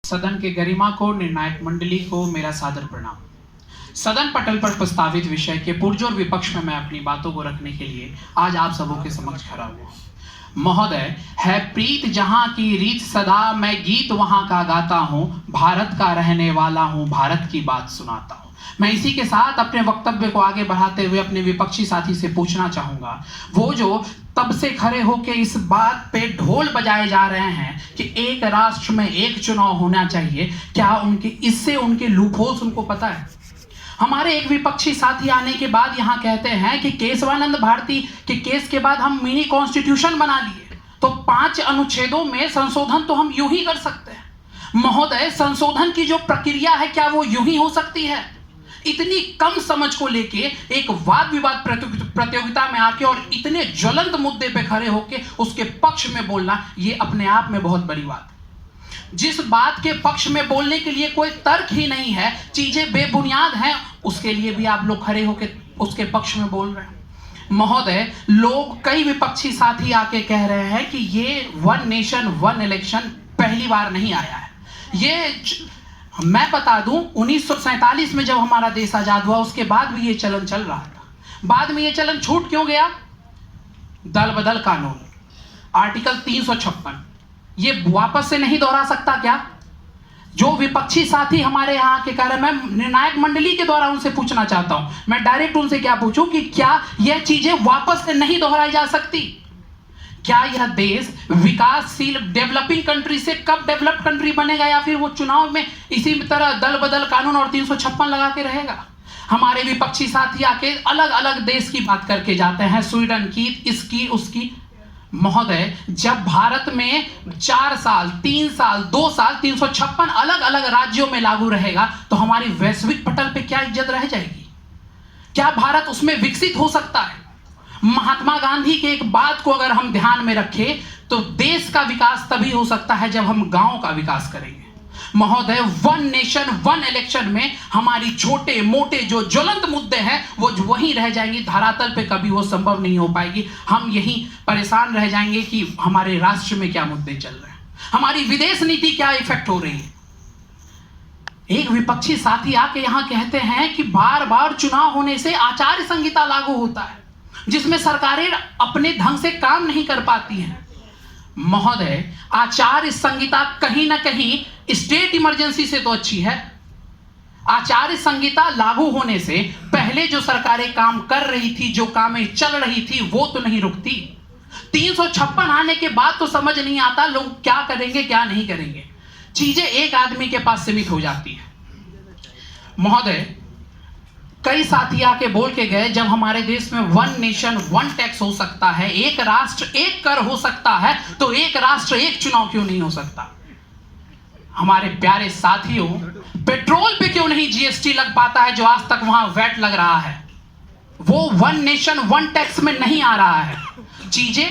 सदन के गरिमा को, निर्णायक मंडली को मेरा सादर प्रणाम। सदन पटल पर प्रस्तावित विषय के पुरजोर विपक्ष में मैं अपनी बातों को रखने के लिए आज आप सबों के समक्ष खड़ा हुआ। महोदय, है प्रीत जहां की रीत सदा, मैं गीत वहां का गाता हूं, भारत का रहने वाला हूं, भारत की बात सुनाता हूं। मैं इसी के साथ अपने वक्तव्य को आगे बढ़ाते हुए अपने विपक्षी साथी से पूछना चाहूंगा, वो जो तब से खड़े होकर इस बात पे ढोल बजाए जा रहे हैं कि एक राष्ट्र में एक चुनाव होना चाहिए, क्या उनके लूपहोल्स उनको पता है? हमारे एक विपक्षी साथी आने के बाद यहां कहते हैं कि केशवानंद भारती के केस के बाद हम मिनी कॉन्स्टिट्यूशन बना लिए, तो 5 अनुच्छेदों में संशोधन तो हम यूं ही कर सकते हैं। महोदय, संशोधन की जो प्रक्रिया है क्या वो यूं ही हो सकती है? इतनी कम समझ को लेके एक वाद विवाद प्रतियोगिता में आके और इतने ज्वलंत मुद्दे पे खड़े होके उसके पक्ष में बोलना, ये अपने आप में बहुत बड़ी बात है। जिस बात के पक्ष में बोलने के लिए कोई तर्क ही नहीं है, चीजें बेबुनियाद हैं, उसके लिए भी आप लोग खड़े होके उसके पक्ष में बोल रहे हैं। महोदय, लोग, कई विपक्षी साथी आके कह रहे हैं कि ये वन नेशन वन इलेक्शन पहली बार नहीं आया है। ये मैं बता दूं, 1947 में जब हमारा देश आजाद हुआ उसके बाद भी ये चलन चल रहा था। बाद में ये चलन छूट क्यों गया? दल बदल कानून, आर्टिकल 356, ये वापस से नहीं दोहरा सकता क्या? जो विपक्षी साथी हमारे यहाँ के कारण, मैं निर्णायक मंडली के द्वारा उनसे पूछना चाहता हूं, मैं डायरेक्ट उनसे क्या पूछूं कि क्या यह चीजें वापस से नहीं दोहराई जा सकती? क्या यह देश विकासशील डेवलपिंग कंट्री से कब डेवलप्ड कंट्री बनेगा, या फिर वो चुनाव में इसी तरह दल बदल कानून और 356 लगा के रहेगा? हमारे विपक्षी साथी आके अलग अलग देश की बात करके जाते हैं, स्वीडन की, इसकी, उसकी। महोदय, जब भारत में 4 साल, 3 साल, 2 साल 356 अलग अलग राज्यों में लागू रहेगा, तो हमारी वैश्विक पटल पे क्या इज्जत रह जाएगी? क्या भारत उसमें विकसित हो सकता है? महात्मा गांधी के एक बात को अगर हम ध्यान में रखें तो देश का विकास तभी हो सकता है जब हम गांव का विकास करेंगे। महोदय, वन नेशन वन इलेक्शन में हमारी छोटे मोटे जो ज्वलंत मुद्दे हैं वो वहीं रह जाएंगे, धरातल पे कभी वो संभव नहीं हो पाएगी। हम यहीं परेशान रह जाएंगे कि हमारे राष्ट्र में क्या मुद्दे चल रहे हैं, हमारी विदेश नीति क्या इफेक्ट हो रही है। एक विपक्षी साथी आके यहां कहते हैं कि बार बार चुनाव होने से आचार संहिता लागू होता है, जिसमें सरकारें अपने ढंग से काम नहीं कर पाती हैं। महोदय, आचार संहिता कहीं ना कहीं स्टेट इमरजेंसी से तो अच्छी है। आचार संहिता लागू होने से पहले जो सरकारें काम कर रही थी, जो कामें चल रही थी, वो तो नहीं रुकती। 356 आने के बाद तो समझ नहीं आता लोग क्या करेंगे क्या नहीं करेंगे, चीजें एक आदमी के पास सीमित हो जाती है। महोदय, कई साथी आके बोल के गए, जब हमारे देश में वन नेशन वन टैक्स हो सकता है, एक राष्ट्र एक कर हो सकता है, तो एक राष्ट्र एक चुनाव क्यों नहीं हो सकता? हमारे प्यारे साथियों, पेट्रोल पे क्यों नहीं जीएसटी लग पाता है जो आज तक वहां वैट लग रहा है? वो वन नेशन वन टैक्स में नहीं आ रहा है। चीजें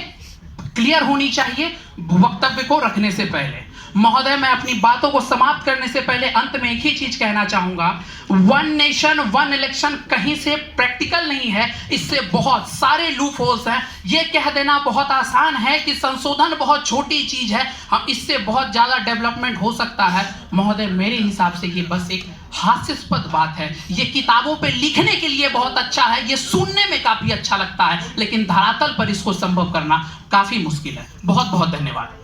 क्लियर होनी चाहिए वक्तव्य को रखने से पहले। महोदय, मैं अपनी बातों को समाप्त करने से पहले अंत में एक ही चीज कहना चाहूंगा, वन नेशन वन इलेक्शन कहीं से प्रैक्टिकल नहीं है, इससे बहुत सारे लूप होल्स हैं। यह कह देना बहुत आसान है कि संशोधन बहुत छोटी चीज है, हम इससे बहुत ज्यादा डेवलपमेंट हो सकता है। महोदय, मेरे हिसाब से ये बस एक हास्यास्पद बात है। ये किताबों पे लिखने के लिए बहुत अच्छा है, ये सुनने में काफी अच्छा लगता है, लेकिन धरातल पर इसको संभव करना काफी मुश्किल है। बहुत बहुत धन्यवाद।